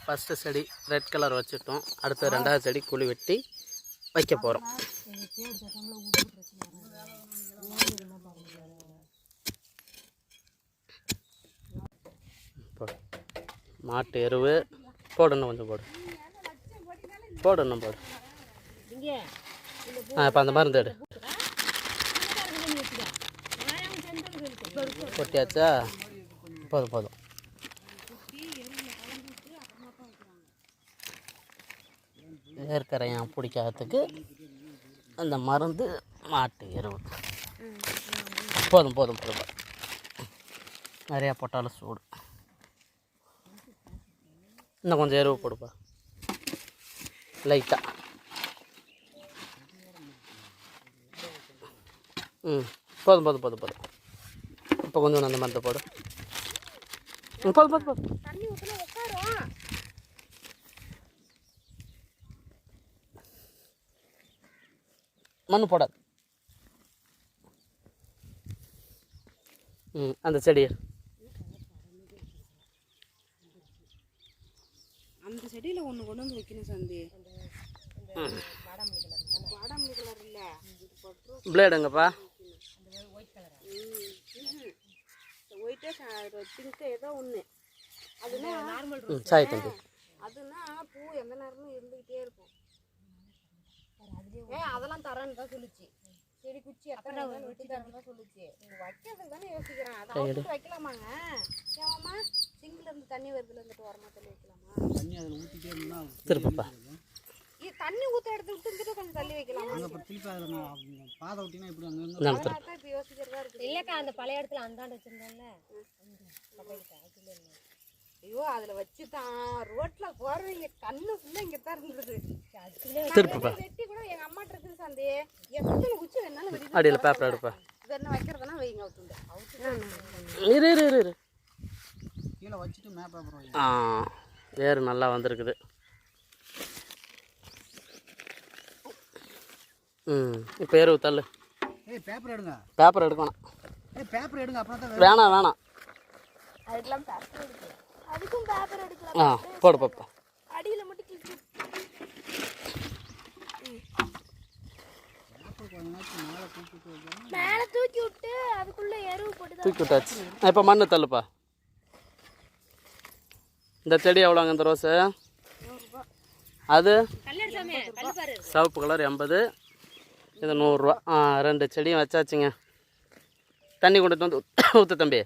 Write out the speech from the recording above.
First செடி red colour வச்சுட்டோம். அடுத்து ரெண்டாவது செடி குழி வெட்டி வைக்க போகிறோம். மாட்டு எருவு போடணும், கொஞ்சம் போடணும். இப்போ அந்த மருந்து எடு. கொட்டியாச்சா? போதும். ஏற்கரையான் பிடிக்காததுக்கு அந்த மருந்து மாட்டு எருவு போதும். நிறையா போட்டாலும் சூடு. இன்னும் கொஞ்சம் எருவு போடுப்பா, லைட்டாக. போதும். இப்போ கொஞ்சம் அந்த மருந்து போடு. போதும். மண்ணு போடாது. அந்த செடியை அந்த செடியில் ஒன்று கொண்டு வந்து வைக்கணும் சந்தி. வாடாமல்லி கலர் இல்லை, பிளேடுங்கப்பா. ஒயிட்டே பிங்க்கு ஏதோ ஒன்று. அதுனா நார்மல் சாய் தம்பி. அதுனா பூ எந்த நேரமும் இருந்துக்கிட்டே இருக்கும். அதெல்லாம் தரேன்னு தான் சொல்லிச்சு. செடி குச்சி எத்தனை வெட்டி தரேன்னு தான் சொல்லிச்சு. வைக்கிறதுக்கு தானே யோசிக்கிறேன். அதை அவங்களுக்கு வைக்கலாமாங்க? ஏமாம்மா சிங்கில் இருந்து தண்ணி வருதுல இருந்துட்டு வரமா தள்ளி வைக்கலாமா? தண்ணி அதில் ஊற்றிட்டே இருந்தால் திருப்பப்பா. இது தண்ணி ஊற்ற எடுத்து விட்டு கொஞ்சம் தள்ளி வைக்கலாமா? திருப்பி அதில் பாதை விட்டினா இப்படி அங்கே இப்போ யோசிக்கிறதா இருக்குது. இல்லைக்கா அந்த பழைய இடத்துல அந்தாண்டு வச்சுருந்தோம்ல. ஐயோ அதில் வச்சு தான் ரோட்டில் போகிறவங்க கண்ணு ஃபுல்லாக இங்கே தான் இருந்தது. வெட்டி கூட எங்கள் அம்மாட்ட இருக்குது சந்தி. எத்தனை குச்சி வேணாலும் வெட்டி அடியில் பேப்பர் எடுப்பா. என்ன வைக்கிறதுனா வைங்க. அவுத்துண்டு இரு கீழே வச்சுட்டு மேப் பேப்பர் வேறு நல்லா வந்திருக்குது. இப்போ எருவு தள்ளு. பேப்பர் எடுங்க. பேப்பர் எடுக்கணும். பேப்பர் எடுங்க. அப்புறம் தான் வேணாம். அதுக்கெல்லாம் பேப்பர் எடுக்கலாம். அதுக்கும் பேப்பர் எடுக்கலாம். போடு பாப்பா. அடியில் மட்டும் கிழிச்சு மேலே தூக்கி விட்டு அதுக்குள்ளே எருவு போட்டு தூக்கி விட்டாச்சு. இப்போ மண்ணு தள்ளுப்பா. இந்த செடி எவ்வளோங்க? இந்த ரோஸு அது சிவப்பு கலர் 80, இது 100 ரூபா. 2 செடியும் வச்சாச்சுங்க. தண்ணி கொண்டுட்டு வந்து ஊற்று தம்பி.